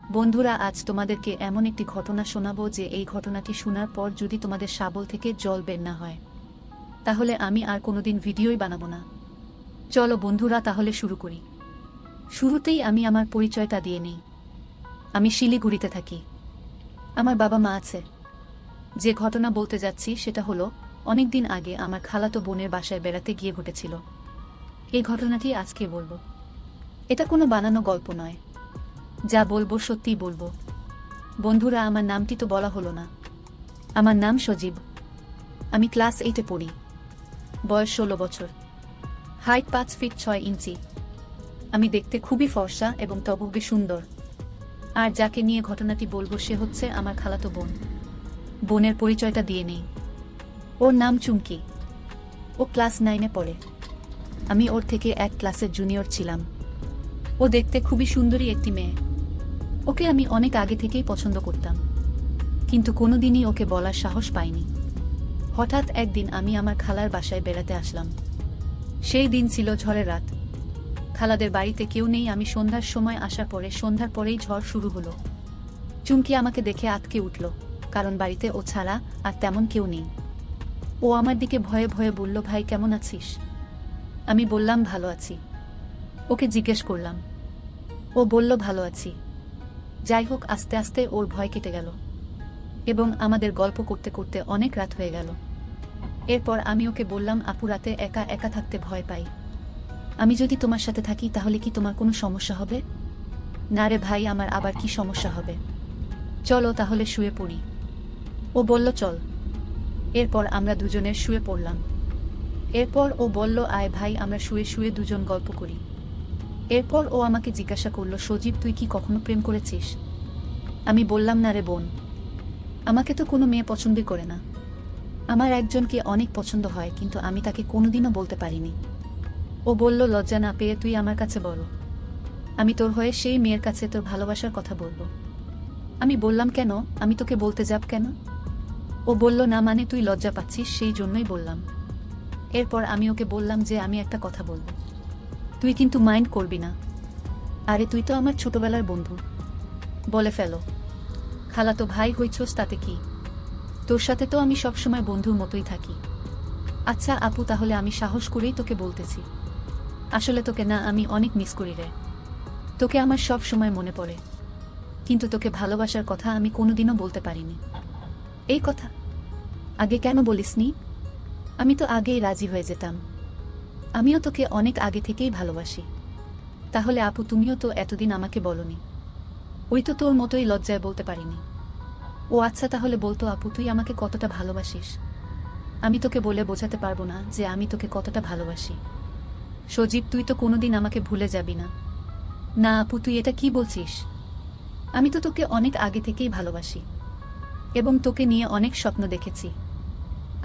বন্ধুরা, আজ তোমাদেরকে এমন একটি ঘটনা শোনাবো যে এই ঘটনাটি শোনার পর যদি তোমাদের শাবল থেকে জল বের না হয় তাহলে আমি আর কোনোদিন ভিডিওই বানাবো না। চলো বন্ধুরা, তাহলে শুরু করি। শুরুতেই আমি আমার পরিচয়টা দিয়ে নিই। আমি শিলিগুড়িতে থাকি। আমার বাবা মা আছে। যে ঘটনা বলতে যাচ্ছি সেটা হলো অনেকদিন আগে আমার খালাতো বোনের বাসায় বেড়াতে গিয়ে ঘটেছিল। এই ঘটনাটি আজকে বলবো। এটা কোনো বানানো গল্প নয়। যা বলবো সত্যিই বলবো। বন্ধুরা, আমার নামটি তো বলা হলো না। আমার নাম সজীব। আমি ক্লাস 8-এ পড়ি। বয়স 16 বছর। হাইট 5 ফিট 6 ইঞ্চি। আমি দেখতে খুবই ফর্সা এবং তবুও সুন্দর। আর যাকে নিয়ে ঘটনাটি বলবো সে হচ্ছে আমার খালাতো বোন। বোনের পরিচয়টা দিয়ে নেই। ওর নাম চুমকি। ও ক্লাস 9-এ পড়ে। আমি ওর থেকে এক ক্লাসের জুনিয়র ছিলাম। ও দেখতে খুবই সুন্দরী একটি মেয়ে। ওকে আমি অনেক আগে থেকেই পছন্দ করতাম, কিন্তু কোনোদিনই ওকে বলার সাহস পাইনি। হঠাৎ একদিন আমি আমার খালার বাসায় বেড়াতে আসলাম। সেই দিন ছিল ঝড়ের রাত। খালাদের বাড়িতে কেউ নেই। আমি সন্ধ্যার সময় আসার পরে সন্ধ্যার পরেই ঝড় শুরু হলো। চুমকি আমাকে দেখে আঁতকে উঠল, কারণ বাড়িতে ও ছাড়া আর তেমন কেউ নেই। ও আমার দিকে ভয়ে ভয়ে বলল, ভাই কেমন আছিস? আমি বললাম, ভালো আছি। ওকে জিজ্ঞেস করলাম। ও বলল, ভালো আছি। যাই হোক, আস্তে আস্তে ওর ভয় কেটে গেল এবং আমাদের গল্প করতে করতে অনেক রাত হয়ে গেল। এরপর আমি ওকে বললাম, আপু, রাতে একা একা থাকতে ভয় পাই। আমি যদি তোমার সাথে থাকি তাহলে কি তোমার কোনো সমস্যা হবে? না রে ভাই, আমার আবার কি সমস্যা হবে? চলো তাহলে শুয়ে পড়ি। ও বলল, চল। এরপর আমরা দুজনে শুয়ে পড়লাম। এরপর ও বলল, আয় ভাই, আমরা শুয়ে শুয়ে দুজন গল্প করি। এরপর ও আমাকে জিজ্ঞাসা করল, সজীব, তুই কি কখনো প্রেম করেছিস? আমি বললাম, না রে বোন, আমাকে তো কোনো মেয়ে পছন্দই করে না। আমার একজনকে অনেক পছন্দ হয়, কিন্তু আমি তাকে কোনোদিনও বলতে পারিনি। ও বলল, লজ্জা না পেয়ে তুই আমার কাছে বল। আমি তোর হয়ে সেই মেয়ের কাছে তোর ভালোবাসার কথা বলবো। আমি বললাম, কেন? আমি তোকে বলতে যাব কেন? ও বলল, না মানে তুই লজ্জা পাচ্ছিস সেই জন্যই বললাম। এরপর আমি ওকে বললাম যে আমি একটা কথা বলবো, তুই কিন্তু মাইন্ড করবি না। আরে তুই তো আমার ছোটবেলার বন্ধু, বলে ফেলো। খালাতো ভাই হইছস তাতে কি? তোর সাথে তো আমি সবসময় বন্ধুর মতোই থাকি। আচ্ছা আপু, তাহলে আমি সাহস করেই তোকে বলতেছি। আসলে তোকে না আমি অনেক মিস করি রে। তোকে আমার সব সময় মনে পড়ে, কিন্তু তোকে ভালোবাসার কথা আমি কোনোদিনও বলতে পারিনি। এই কথা আগে কেন বলিসনি? আমি তো আগেই রাজি হয়ে যেতাম। আমিও তোকে অনেক আগে থেকেই ভালোবাসি। তাহলে আপু, তুমিও তো এতদিন আমাকে বলনি। ওই তো তোর মতোই লজ্জায় বলতে পারিনি। ও আচ্ছা, তাহলে বলতো আপু, তুই আমাকে কতটা ভালোবাসিস? আমি তোকে বলে বোঝাতে পারবো না যে আমি তোকে কতটা ভালোবাসি। সজীব, তুই তো কোনোদিন আমাকে ভুলে যাবি না। না আপু, তুই এটা কি বলছিস? আমি তো তোকে অনেক আগে থেকেই ভালোবাসি এবং তোকে নিয়ে অনেক স্বপ্ন দেখেছি।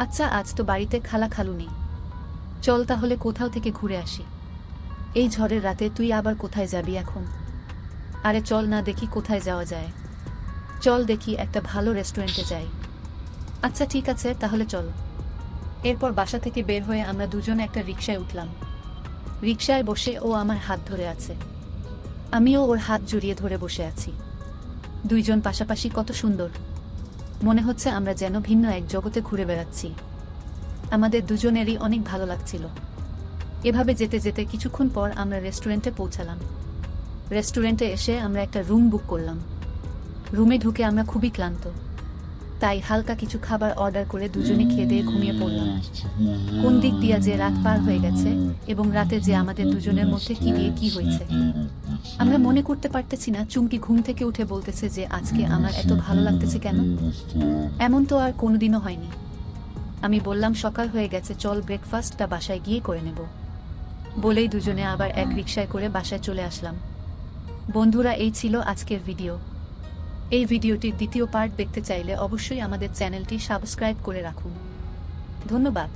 আচ্ছা, আজ তো বাড়িতে খালা খালু নেই। চল তাহলে কোথাও থেকে ঘুরে আসি। এই ঝড়ের রাতে তুই আবার কোথায় যাবি এখন? আরে চল না, দেখি কোথায় যাওয়া যায়। চল দেখি একটা ভালো রেস্টুরেন্টে যাই। আচ্ছা ঠিক আছে, তাহলে চল। এরপর বাসা থেকে বের হয়ে আমরা দুজনে একটা রিকশায় উঠলাম। রিকশায় বসে ও আমার হাত ধরে আছে, আমিও ওর হাত জড়িয়ে ধরে বসে আছি। দুইজন পাশাপাশি, কত সুন্দর। মনে হচ্ছে আমরা যেন ভিন্ন এক জগতে ঘুরে বেড়াচ্ছি। আমাদের দুজনেরই অনেক ভালো লাগছিল। এভাবে যেতে যেতে কিছুক্ষণ পর আমরা রেস্টুরেন্টে পৌঁছালাম। রেস্টুরেন্টে এসে আমরা একটা রুম বুক করলাম। রুমে ঢুকে আমরা খুবই ক্লান্ত, তাই হালকা কিছু খাবার অর্ডার করে দুজনে খেয়ে দিয়ে ঘুমিয়ে পড়লাম। কোন দিক দিয়া যে রাত পার হয়ে গেছে এবং রাতে যে আমাদের দুজনের মধ্যে কি দিয়ে কি হয়েছে আমরা মনে করতে পারতেছি না। চুমকি ঘুম থেকে উঠে বলতেছে যে আজকে আমার এত ভালো লাগতেছে কেন? এমন তো আর কোনোদিনও হয়নি। আমি বললাম, সকাল হয়ে গেছে, চল ব্রেকফাস্টটা বাসায় গিয়ে করে নেব। বলেই দুজনে আবার এক রিকশায় করে বাসায় চলে আসলাম। বন্ধুরা, এই ছিল আজকের ভিডিও। এই ভিডিওটির দ্বিতীয় পার্ট দেখতে চাইলে অবশ্যই আমাদের চ্যানেলটি সাবস্ক্রাইব করে রাখুন। ধন্যবাদ।